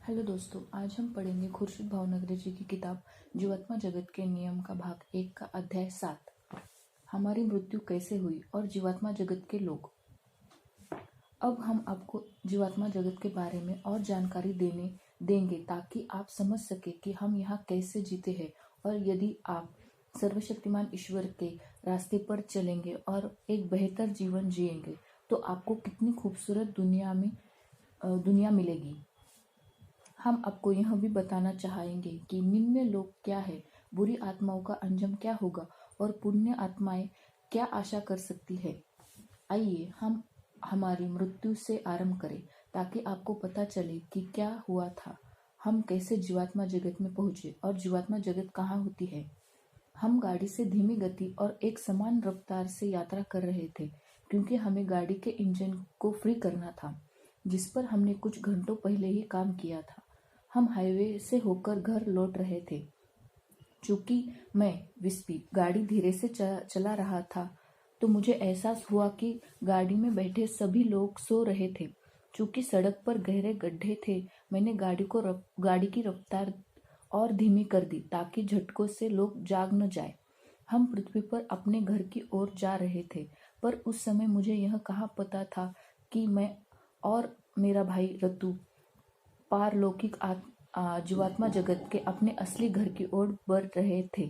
Hello दोस्तों, आज हम पढ़ेंगे खुर्शीद भावनगरी जी की किताब जीवात्मा जगत के नियम का भाग 1 का अध्याय 7। हमारी मृत्यु कैसे हुई और जीवात्मा जगत के लोग। अब हम आपको जीवात्मा जगत के बारे में और जानकारी देंगे ताकि आप समझ सके कि हम यहाँ कैसे जीते हैं, और यदि आप सर्वशक्तिमान ईश्वर के रास्ते पर चलेंगे और एक बेहतर जीवन जिएंगे तो आपको कितनी खूबसूरत दुनिया मिलेगी। हम आपको यह भी बताना चाहेंगे कि निम्न लोग क्या है, बुरी आत्माओं का अंजाम क्या होगा और पुण्य आत्माएं क्या आशा कर सकती है। आइए हम हमारी मृत्यु से आरंभ करें ताकि आपको पता चले कि क्या हुआ था, हम कैसे जीवात्मा जगत में पहुंचे और जीवात्मा जगत कहाँ होती है। हम गाड़ी से धीमी गति और एक समान रफ्तार से यात्रा कर रहे थे क्योंकि हमें गाड़ी के इंजन को फ्री करना था, जिस पर हमने कुछ घंटों पहले ही काम किया था। हम हाईवे से होकर घर लौट रहे थे। चूंकि मैं विस्पी गाड़ी धीरे से चला रहा था तो मुझे एहसास हुआ कि गाड़ी में बैठे सभी लोग सो रहे थे। चूंकि सड़क पर गहरे गड्ढे थे, मैंने गाड़ी की रफ्तार और धीमी कर दी ताकि झटकों से लोग जाग न जाए। हम पृथ्वी पर अपने घर की ओर जा रहे थे, पर उस समय मुझे यह कहाँ पता था कि मैं और मेरा भाई रतु पारलौकिक जीवात्मा जगत के अपने असली घर की ओर बढ़ रहे थे।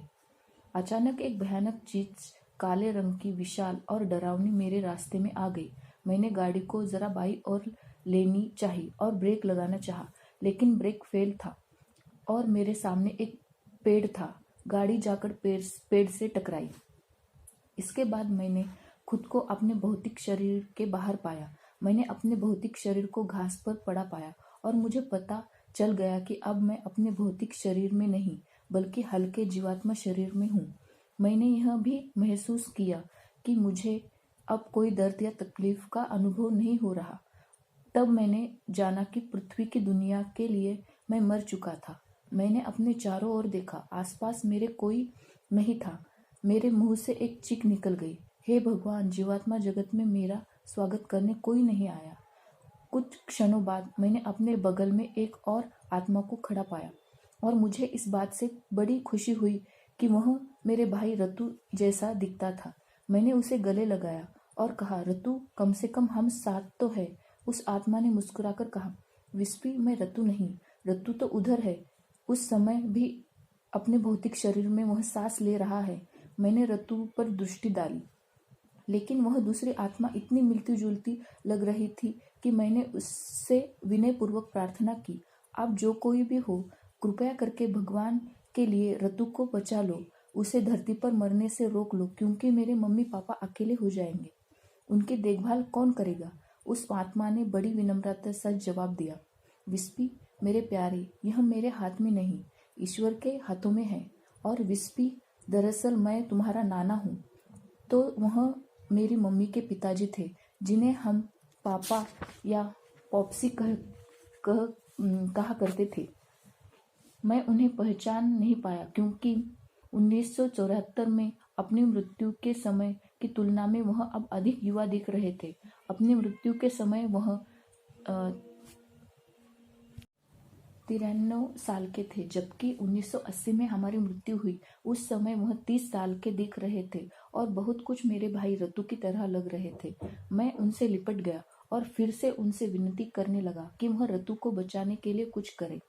अचानक एक भयानक चीज काले रंग की विशाल और डरावनी मेरे रास्ते में आ गई। मैंने गाड़ी को जरा बाई ओर लेनी चाही और ब्रेक लगाना चाहा, लेकिन ब्रेक फेल था और मेरे सामने एक पेड़ था। गाड़ी जाकर पेड़ से टकराई। इसके बाद मैंने खुद को अपने भौतिक शरीर के बाहर पाया। मैंने अपने भौतिक शरीर को घास पर पड़ा पाया और मुझे पता चल गया कि अब मैं अपने भौतिक शरीर में नहीं बल्कि हल्के जीवात्मा शरीर में हूँ। मैंने यह भी महसूस किया कि मुझे अब कोई दर्द या तकलीफ का अनुभव नहीं हो रहा। तब मैंने जाना कि पृथ्वी की दुनिया के लिए मैं मर चुका था। मैंने अपने चारों ओर देखा, आसपास मेरे कोई नहीं था। मेरे मुंह से एक चीख निकल गई, हे भगवान, जीवात्मा जगत में मेरा स्वागत करने कोई नहीं आया। कुछ क्षणों बाद मैंने अपने बगल में एक और आत्मा को खड़ा पाया और मुझे इस बात से बड़ी खुशी हुई कि वह मेरे भाई रतु जैसा दिखता था। मैंने उसे गले लगाया और कहा, रतु, कम से कम हम साथ तो है। उस आत्मा ने मुस्कुराकर कहा, विस्पी, मैं रतु नहीं, रतु तो उधर है। उस समय भी अपने भौतिक शरीर में वह सांस ले रहा है। मैंने रतु पर दृष्टि डाली, लेकिन वह दूसरी आत्मा इतनी मिलती जुलती लग रही थी कि मैंने उससे विनयपूर्वक प्रार्थना की, आप जो कोई भी हो, कृपया करके भगवान के लिए रतु को बचा लो, उसे धरती पर मरने से रोक लो, क्योंकि मेरे मम्मी पापा अकेले हो जाएंगे। उनकी देखभाल कौन करेगा? उस आत्मा ने बड़ी विनम्रता से जवाब दिया, विस्पी मेरे प्यारे, यह मेरे हाथ में नहीं, ईश्वर के हाथों में है। और विस्पी, दरअसल मैं तुम्हारा नाना हूँ। तो वह मेरी मम्मी के पिताजी थे, जिन्हें हम पापा या पॉप्सी कहा करते थे। मैं उन्हें पहचान नहीं पाया क्योंकि 1974 में अपनी मृत्यु के समय की तुलना में वह अब अधिक युवा दिख रहे थे। अपनी मृत्यु के समय वह 93 साल के थे, जबकि 1980 में हमारी मृत्यु हुई उस समय वह 30 साल के दिख रहे थे और बहुत कुछ मेरे भाई रतु की तरह लग रहे थे। मैं उनसे लिपट गया और फिर से उनसे विनती करने लगा कि वह रतु को बचाने के लिए कुछ करे।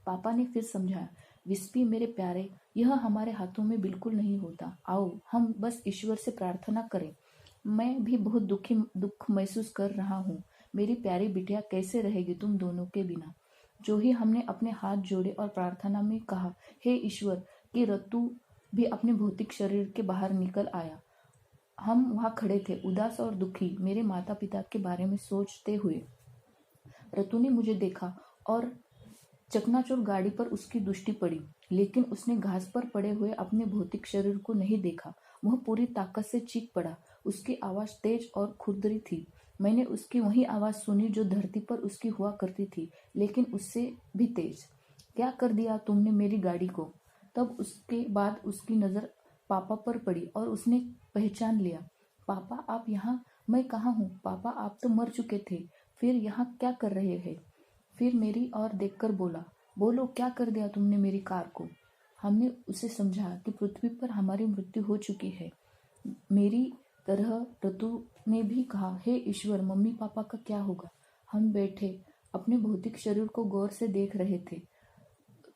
पापा ने फिर समझाया, विस्पी मेरे प्यारे, यह हमारे हाथों में बिल्कुल नहीं होता। आओ हम बस ईश्वर से प्रार्थना करें। मैं भी बहुत दुख महसूस कर रहा हूँ। मेरी प्यारी बिटिया कैसे रहेगी तुम दोनों के बिना। जो ही हमने अपने हाथ जोड़े और प्रार्थना में कहा, हे ईश्वर, कि रतु भी अपने भौतिक शरीर के बाहर निकल आया। हम वहां खड़े थे, उदास और दुखी, मेरे माता पिता के बारे में सोचते हुए। रतु ने मुझे देखा और चकनाचूर गाड़ी पर उसकी दृष्टि पड़ी, लेकिन उसने घास पर पड़े हुए अपने भौतिक शरीर को नहीं देखा। वह पूरी ताकत से चीख पड़ा। उसकी आवाज तेज और खुरदरी थी। मैंने उसकी वही आवाज सुनी जो धरती पर उसकी हुआ करती थी, लेकिन उससे भी तेज। क्या कर दिया तुमने मेरी गाड़ी को? तब उसके बाद उसकी नजर पापा पर पड़ी और उसने पहचान लिया। पापा, आप यहाँ? मैं कहाँ हूँ? पापा, आप तो मर चुके थे, फिर यहाँ क्या कर रहे हैं? फिर मेरी ओर देखकर बोला, बोलो क्या कर दिया तुमने मेरी कार को। हमने उसे समझा कि पृथ्वी पर हमारी मृत्यु हो चुकी है। मेरी तरह ऋतु ने भी कहा, हे ईश्वर, मम्मी पापा का क्या होगा। हम बैठे अपने भौतिक शरीर को गौर से देख रहे थे,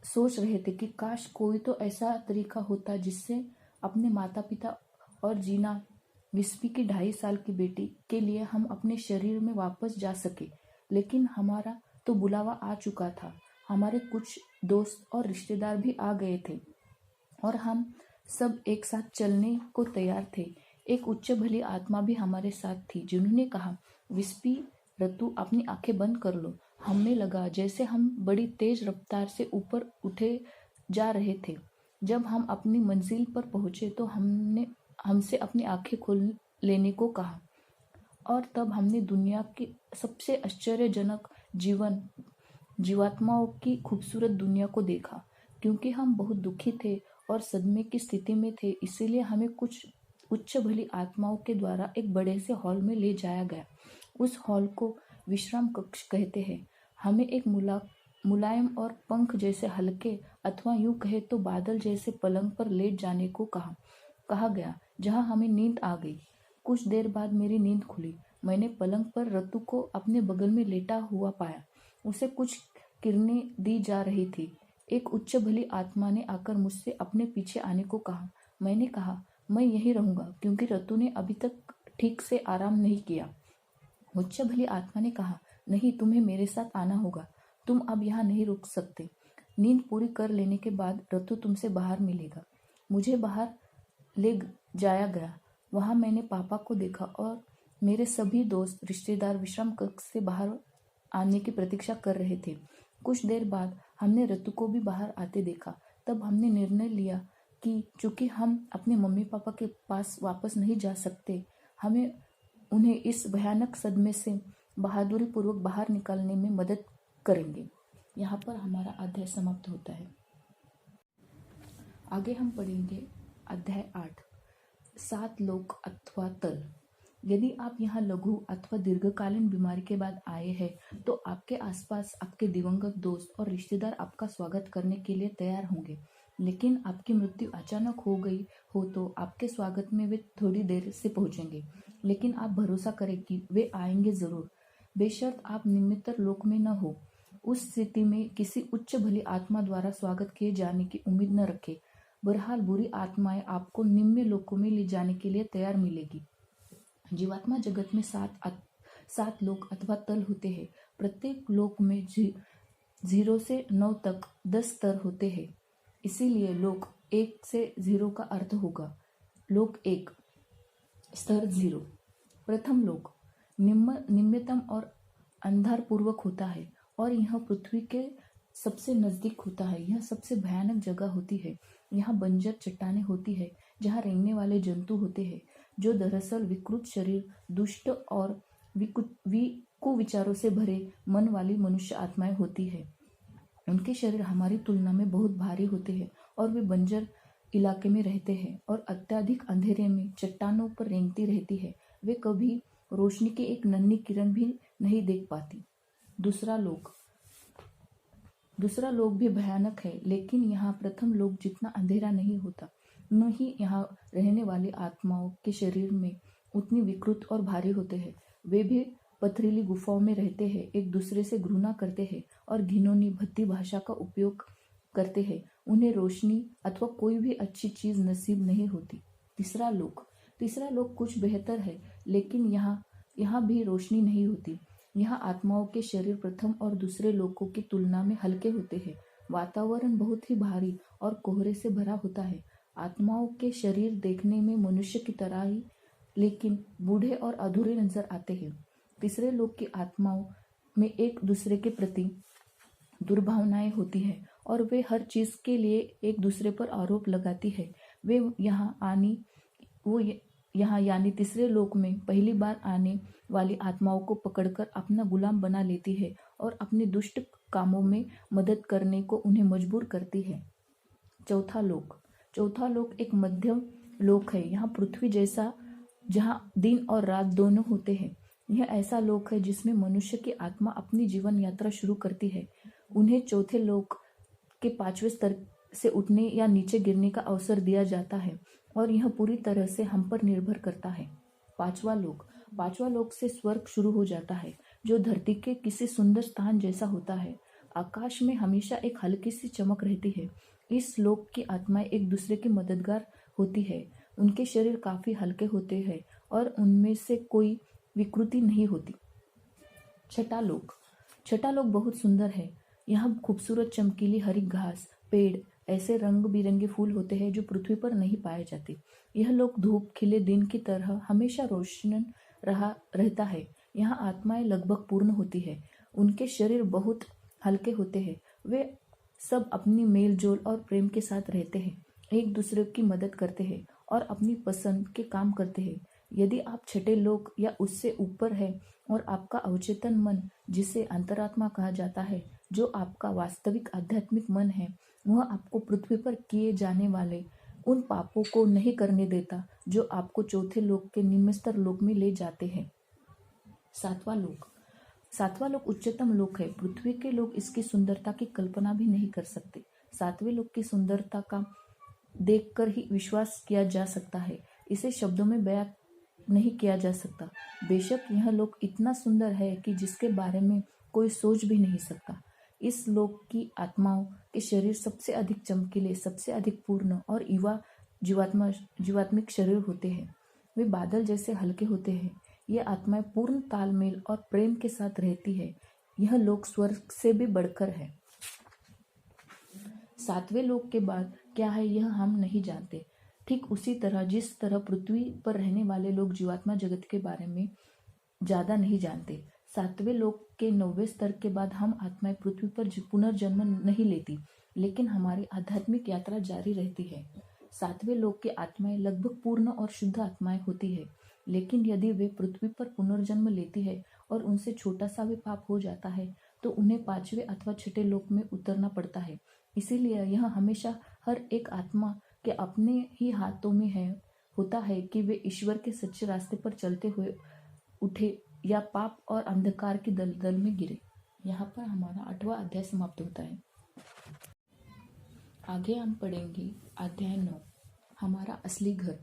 सोच रहे थे कि काश कोई तो ऐसा तरीका होता जिससे अपने माता पिता और जीना विस्पी की 2.5 साल की बेटी के लिए हम अपने शरीर में वापस जा सके। लेकिन हमारा तो बुलावा आ चुका था। हमारे कुछ दोस्त और रिश्तेदार भी आ गए थे और हम सब एक साथ चलने को तैयार थे। एक उच्च भली आत्मा भी हमारे साथ थी, जिन्होंने कहा, विस्पी, ऋतु, अपनी आंखें बंद कर लो। हमें लगा जैसे हम बड़ी तेज रफ्तार से ऊपर उठे जा रहे थे। जब हम अपनी मंजिल पर पहुंचे तो हमने हमसे अपनी आंखें खोल लेने को कहा और तब हमने दुनिया की सबसे आश्चर्यजनक जीवात्माओं की खूबसूरत दुनिया को देखा। क्योंकि हम बहुत दुखी थे और सदमे की स्थिति में थे, इसीलिए हमें कुछ उच्च भली आत्माओं के द्वारा एक बड़े से हॉल में ले जाया गया। उस हॉल को विश्राम कक्ष कहते हैं। हमें एक मुलायम और पंख जैसे हल्के, अथवा यूं कहे तो बादल जैसे पलंग पर लेट जाने को कहा गया, जहां हमें नींद आ गई। कुछ देर बाद मेरी नींद खुली। मैंने पलंग पर ऋतु को अपने बगल में लेटा हुआ पाया। उसे कुछ किरणें दी जा रही थी। एक उच्च भली आत्मा ने आकर मुझसे अपने पीछे आने को कहा। मैंने कहा, मैं यहीं रहूंगा, क्योंकि ऋतु ने अभी तक ठीक से आराम नहीं किया। उच्च भली आत्मा ने कहा, नहीं, तुम्हें मेरे साथ आना होगा। तुम अब यहाँ नहीं रुक सकते। नींद पूरी कर लेने के बाद ऋतु तुमसे बाहर मिलेगा। मुझे बाहर ले जाया गया। वहां मैंने पापा को देखा और मेरे सभी दोस्त रिश्तेदार विश्राम कक्ष से बाहर आने की प्रतीक्षा कर रहे थे। कुछ देर बाद हमने ऋतु को भी बाहर आते देखा। तब हमने निर्णय लिया कि चूंकि हम अपने मम्मी पापा के पास वापस नहीं जा सकते, हमें उन्हें इस भयानक सदमे से बहादुरी पूर्वक बाहर निकालने में मदद करेंगे। यहाँ पर हमारा अध्याय समाप्त होता है। आगे हम पढ़ेंगे अध्याय 8, 7 लोक अथवा तल। यदि आप यहाँ लघु अथवा दीर्घकालीन बीमारी के बाद आए हैं तो आपके आसपास आपके दिवंगत दोस्त और रिश्तेदार आपका स्वागत करने के लिए तैयार होंगे। लेकिन आपकी मृत्यु अचानक हो गई हो तो आपके स्वागत में वे थोड़ी देर से पहुंचेंगे, लेकिन आप भरोसा करें कि वे आएंगे जरूर, बेशर्त आप निम्नतर लोक में न हो। उस स्थिति में किसी उच्च भली आत्मा द्वारा स्वागत किए जाने की उम्मीद न रखें। बहरहाल बुरी आत्माएं आपको निम्न लोकों में ले जाने के लिए तैयार मिलेगी। जीवात्मा जगत में 7 लोक अथवा तल होते हैं। प्रत्येक लोक में 0 से 9 तक 10 स्तर होते हैं। इसीलिए लोक 1 से 0 का अर्थ होगा लोक 1, स्तर 0। प्रथम लोक निम्नतम और अंधारपूर्वक होता है और यह पृथ्वी के सबसे नजदीक होता है। यह सबसे भयानक जगह होती है। यहाँ बंजर चट्टानें होती है जहाँ रेंगने वाले जंतु होते हैं, जो दरअसल विकृत शरीर, दुष्ट और कुविचारों से भरे मन वाली मनुष्य आत्माएं होती है। उनके शरीर हमारी तुलना में बहुत भारी होते हैं और वे बंजर इलाके में रहते हैं और अत्यधिक अंधेरे में चट्टानों पर रेंगती रहती है। वे कभी रोशनी की एक नन्ही किरण भी नहीं देख पाती। दूसरा लोक भी भयानक है, लेकिन यहाँ प्रथम लोक जितना अंधेरा नहीं होता, न ही यहाँ रहने वाली आत्माओं के शरीर में उतनी विकृत और भारी होते हैं। वे भी पथरीली गुफाओं में रहते हैं, एक दूसरे से घृणा करते हैं और घिनौनी भद्दी भाषा का उपयोग करते हैं। उन्हें रोशनी अथवा कोई भी अच्छी चीज नसीब नहीं होती। तीसरा लोक कुछ बेहतर है, लेकिन यहाँ भी रोशनी नहीं होती। यहाँ आत्माओं के शरीर प्रथम और दूसरे लोकों की तुलना में हल्के होते हैं। वातावरण बहुत ही भारी और कोहरे से भरा होता है। आत्माओं के शरीर देखने में मनुष्य की तरह ही, लेकिन बूढ़े और अधूरे नजर आते हैं। तीसरे लोक की आत्माओं में एक दूसरे के प्रति दुर्भावनाएं होती है और वे हर चीज के लिए एक दूसरे पर आरोप लगाती है। वे यहाँ यानी तीसरे लोक में पहली बार आने वाली आत्माओं को पकड़कर अपना गुलाम बना लेती है और अपने दुष्ट कामों में मदद करने को उन्हें मजबूर करती है। चौथा लोक एक मध्यम लोक है। यहाँ पृथ्वी जैसा, जहाँ दिन और रात दोनों होते हैं। यह ऐसा लोक है जिसमें मनुष्य की आत्मा अपनी जीवन यात्रा शुरू करती है। उन्हें चौथे लोक के 5वें स्तर से उठने या नीचे गिरने का अवसर दिया जाता है और यह पूरी तरह से हम पर निर्भर करता है। पांचवा लोक से स्वर्ग शुरू हो जाता है, जो धरती के किसी सुंदर स्थान जैसा होता है। आकाश में हमेशा एक हल्की सी चमक रहती है। इस लोक की आत्माएं एक दूसरे की मददगार होती है। उनके शरीर काफी हल्के होते हैं और उनमें से कोई विकृति नहीं होती। छठा लोक बहुत सुंदर है। यहाँ खूबसूरत चमकीली हरी घास, पेड़, ऐसे रंग बिरंगे फूल होते हैं जो पृथ्वी पर नहीं पाए जाते। यह लोक धूप खिले दिन की तरह हमेशा रोशन रहता है। यहाँ आत्माएं लगभग पूर्ण होती है। उनके शरीर बहुत हल्के होते हैं। वे सब अपनी मेल जोल और प्रेम के साथ रहते हैं, एक दूसरे की मदद करते हैं और अपनी पसंद के काम करते हैं। यदि आप छठे लोक या उससे ऊपर है और आपका अवचेतन मन, जिसे अंतरात्मा कहा जाता है, जो आपका वास्तविक आध्यात्मिक मन है, वह आपको पृथ्वी पर किए जाने वाले उन पापों को नहीं करने देता जो आपको चौथे लोक के निम्न स्तर लोक में ले जाते हैं। सातवां लोक उच्चतम लोक है। पृथ्वी के लोग इसकी सुंदरता की कल्पना भी नहीं कर सकते। सातवें लोक की सुंदरता का देखकर ही विश्वास किया जा सकता है। इसे शब्दों में बयां नहीं किया जा सकता। बेशक यह लोक इतना सुंदर है कि जिसके बारे में कोई सोच भी नहीं सकता। इस लोक की आत्माओं के शरीर सबसे अधिक चमकीले, सबसे अधिक पूर्ण और युवा जीवात्मिक शरीर होते हैं। वे बादल जैसे हल्के होते हैं। ये आत्माएं पूर्ण तालमेल और प्रेम के साथ रहती है। यह लोक स्वर्ग से भी बढ़कर है। सातवें लोक के बाद क्या है यह हम नहीं जानते। ठीक उसी तरह जिस तरह पृथ्वी पर रहने वाले लोग जीवात्मा जगत के बारे में ज्यादा नहीं जानते। सातवें लोक के 9वें स्तर के बाद हम आत्माएं पृथ्वी पर पुनर्जन्म नहीं लेती, लेकिन हमारी आध्यात्मिक यात्रा जारी रहती है। सातवें लोक की आत्माएं लगभग पूर्ण और शुद्ध आत्माएं होती है, लेकिन यदि वे पृथ्वी पर पुनर्जन्म लेती है और उनसे छोटा सा भी पाप हो जाता है तो उन्हें 5वें अथवा छठे लोक में उतरना पड़ता है। इसीलिए यह हमेशा हर एक आत्मा के अपने ही हाथों में होता है कि वे ईश्वर के सच्चे रास्ते पर चलते हुए उठे या पाप और अंधकार की दलदल में गिरे। यहाँ पर हमारा 8वां अध्याय समाप्त होता है। आगे हम पढ़ेंगे अध्याय 9, हमारा असली घर।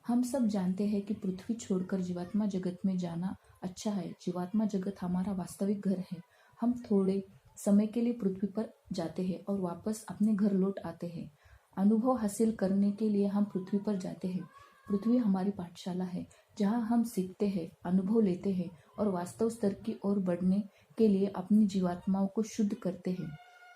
हम सब जानते हैं कि पृथ्वी छोड़कर जीवात्मा जगत में जाना अच्छा है। जीवात्मा जगत हमारा वास्तविक घर है। हम थोड़े समय के लिए पृथ्वी पर जाते हैं और वापस अपने घर लौट आते हैं। अनुभव हासिल करने के लिए हम पृथ्वी पर जाते हैं। पृथ्वी हमारी पाठशाला है, जहाँ हम सीखते हैं, अनुभव लेते हैं और वास्तव स्तर की ओर बढ़ने के लिए अपनी जीवात्माओं को शुद्ध करते हैं।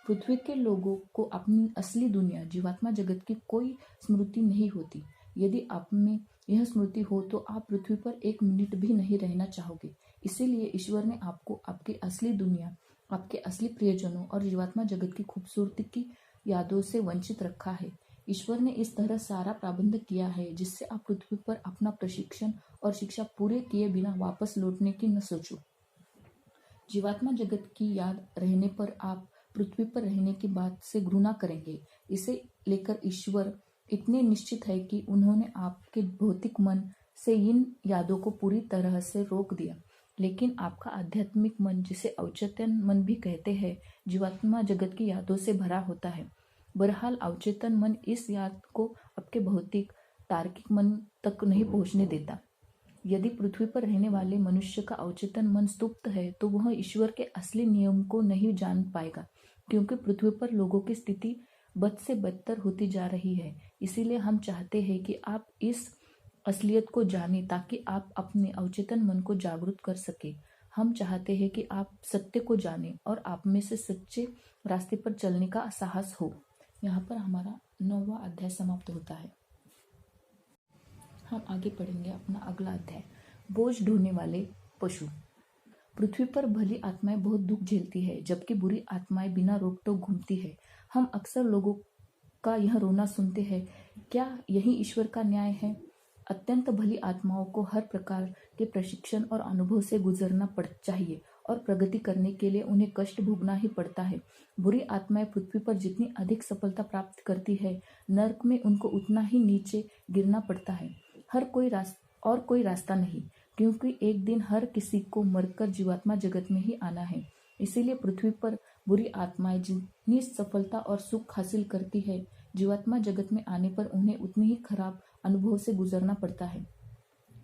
पृथ्वी के लोगों को अपनी असली दुनिया जीवात्मा जगत की कोई स्मृति नहीं होती। यदि आप में यह स्मृति हो तो आप पृथ्वी पर एक मिनट भी नहीं रहना चाहोगे। इसीलिए ईश्वर ने आपको आपकी असली दुनिया, आपके असली प्रियजनों और जीवात्मा जगत की खूबसूरती की यादों से वंचित रखा है। ईश्वर ने इस तरह सारा प्रबंध किया है जिससे आप पृथ्वी पर अपना प्रशिक्षण और शिक्षा पूरे किए बिना वापस लौटने की न सोचो। जीवात्मा जगत की याद रहने पर आप पृथ्वी पर रहने की बात से घृणा करेंगे। इसे लेकर ईश्वर इतने निश्चित है कि उन्होंने आपके भौतिक मन से इन यादों को पूरी तरह से रोक दिया। लेकिन आपका आध्यात्मिक मन, जिसे अवचेतन मन भी कहते हैं, जीवात्मा जगत की यादों से भरा होता है। बहरहाल अवचेतन मन इस याद को आपके भौतिक तार्किक मन तक नहीं पहुंचने देता। यदि पृथ्वी पर रहने वाले मनुष्य का अवचेतन मन सुप्त है तो वह ईश्वर के असली नियम को नहीं जान पाएगा, क्योंकि पृथ्वी पर लोगों की स्थिति बद से बदतर होती जा रही है। इसीलिए हम चाहते हैं कि आप इस असलियत को जानें ताकि आप अपने अवचेतन मन को जागरूक कर सके। हम चाहते हैं कि आप सत्य को जानें और आप में से सच्चे रास्ते पर चलने का साहस हो। यहाँ पर हमारा 9वां अध्याय समाप्त होता है। हम आगे पढ़ेंगे अपना अगला अध्याय, बोझ ढोने वाले पशु। पृथ्वी पर भली आत्माएं बहुत दुख झेलती है, जबकि बुरी आत्माएं बिना रोक टोक घूमती है। हम अक्सर लोगों का यह रोना सुनते हैं। क्या यही ईश्वर का न्याय है? अत्यंत भली आत्माओं को हर प्रकार के प्रशिक्षण और अनुभव से गुजरना चाहिए और प्रगति करने के लिए उन्हें कष्ट भोगना ही पड़ता है। बुरी आत्माएं पृथ्वी पर जितनी अधिक सफलता प्राप्त करती है, नरक में उनको उतना ही नीचे गिरना पड़ता है। कोई रास्ता नहीं। क्योंकि एक दिन हर किसी को मरकर जीवात्मा जगत में ही आना है। इसीलिए पृथ्वी पर बुरी आत्माएं जितनी सफलता और सुख हासिल करती है, जीवात्मा जगत में आने पर उन्हें उतनी ही खराब अनुभव से गुजरना पड़ता है।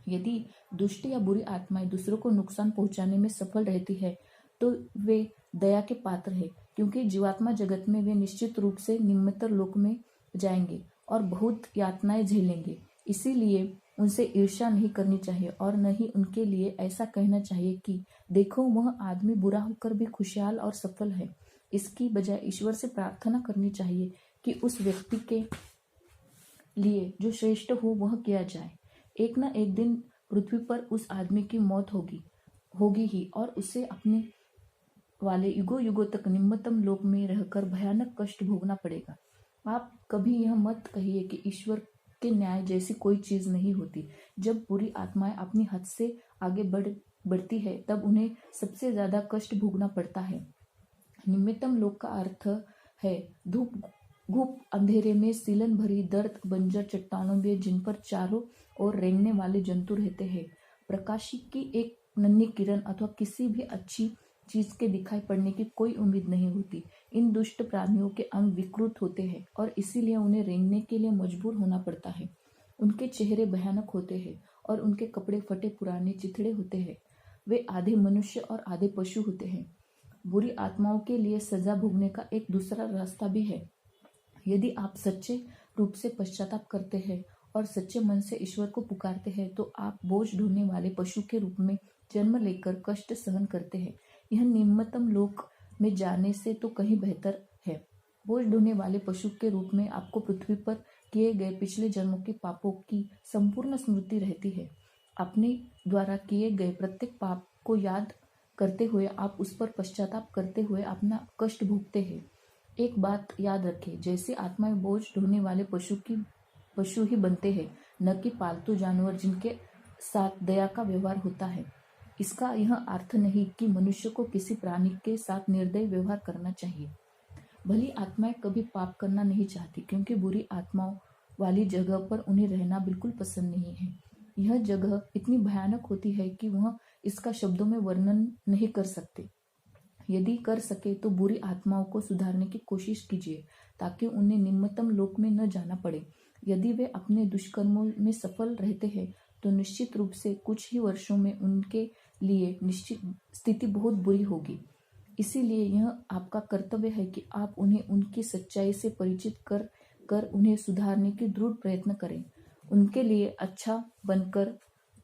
यदि दुष्ट या बुरी आत्माएं दूसरों को नुकसान पहुंचाने में सफल रहती है तो वे दया के पात्र है, क्योंकि जीवात्मा जगत में वे निश्चित रूप से निम्नतर लोक में जाएंगे और बहुत यातनाएं झेलेंगे। इसीलिए उनसे ईर्ष्या नहीं करनी चाहिए और न ही उनके लिए ऐसा कहना चाहिए कि देखो वह आदमी बुरा होकर भी खुशहाल और सफल है। इसकी बजाय ईश्वर से प्रार्थना करनी चाहिए कि उस व्यक्ति के लिए जो श्रेष्ठ हो वह किया जाए। एक न एक दिन पृथ्वी पर उस आदमी की मौत होगी ही और उसे अपने वाले युगों युगों तक निम्नतम लोक में रहकर भयानक कष्ट भोगना पड़ेगा। आप कभी यह मत कहिए कि ईश्वर के न्याय जैसी कोई चीज नहीं होती। जब बुरी आत्माएं अपनी हद से आगे बढ़ती है तब उन्हें सबसे ज्यादा कष्ट भोगना पड़ता है। निम्नतम लोक का अर्थ है धूप घूप अंधेरे में सीलन भरी दर्द बंजर चट्टानों में जिन पर चारों ओर रेंगने वाले जंतु रहते हैं। प्रकाश की एक नन्ही किरण अथवा किसी भी अच्छी चीज के दिखाई पड़ने की कोई उम्मीद नहीं होती। इन दुष्ट प्राणियों के अंग विकृत होते हैं और इसीलिए उन्हें रेंगने के लिए मजबूर होना पड़ता है। उनके चेहरे भयानक होते हैं और उनके कपड़े फटे पुराने चिथड़े होते हैं। वे आधे मनुष्य और आधे पशु होते हैं। बुरी आत्माओं के लिए सजा भोगने का एक दूसरा रास्ता भी है। यदि आप सच्चे रूप से पश्चाताप करते हैं और सच्चे मन से ईश्वर को पुकारते हैं तो आप बोझ ढोने वाले पशु के रूप में जन्म लेकर कष्ट सहन करते हैं। यह निम्नतम लोक में जाने से तो कहीं बेहतर है। बोझ ढोने वाले पशु के रूप में आपको पृथ्वी पर किए गए पिछले जन्मों के पापों की संपूर्ण स्मृति रहती है। अपने द्वारा किए गए प्रत्येक पाप को याद करते हुए आप उस पर पश्चाताप करते हुए अपना कष्ट भोगते हैं। एक बात याद रखें, जैसे आत्माएं बोझ ढोने वाले पशु ही बनते हैं, न कि पालतू जानवर जिनके साथ दया का व्यवहार होता है। इसका यह अर्थ नहीं कि मनुष्य को किसी प्राणी के साथ निर्दयी व्यवहार करना चाहिए। भली आत्माएं कभी पाप करना नहीं चाहती, क्योंकि बुरी आत्माओं वाली जगह पर उन्हें रहना बिल्कुल पसंद नहीं है। यह जगह इतनी भयानक होती है कि वह इसका शब्दों में वर्णन नहीं कर सकते। यदि कर सके तो बुरी आत्माओं को सुधारने की कोशिश कीजिए ताकि उन्हें निम्नतम लोक में न जाना पड़े। यदि वे अपने दुष्कर्मों में सफल रहते हैं तो निश्चित रूप से कुछ ही वर्षों में उनके लिए निश्चित स्थिति बहुत बुरी होगी। इसीलिए यह आपका कर्तव्य है कि आप उन्हें उनकी सच्चाई से परिचित कर उन्हें सुधारने की दृढ़ प्रयत्न करें। उनके लिए अच्छा बनकर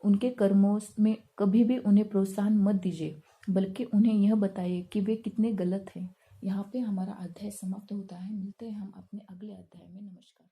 उनके कर्मों में कभी भी उन्हें प्रोत्साहन मत दीजिए, बल्कि उन्हें यह बताइए कि वे कितने गलत हैं। यहाँ पे हमारा अध्याय समाप्त होता है। मिलते हैं हम अपने अगले अध्याय में। नमस्कार।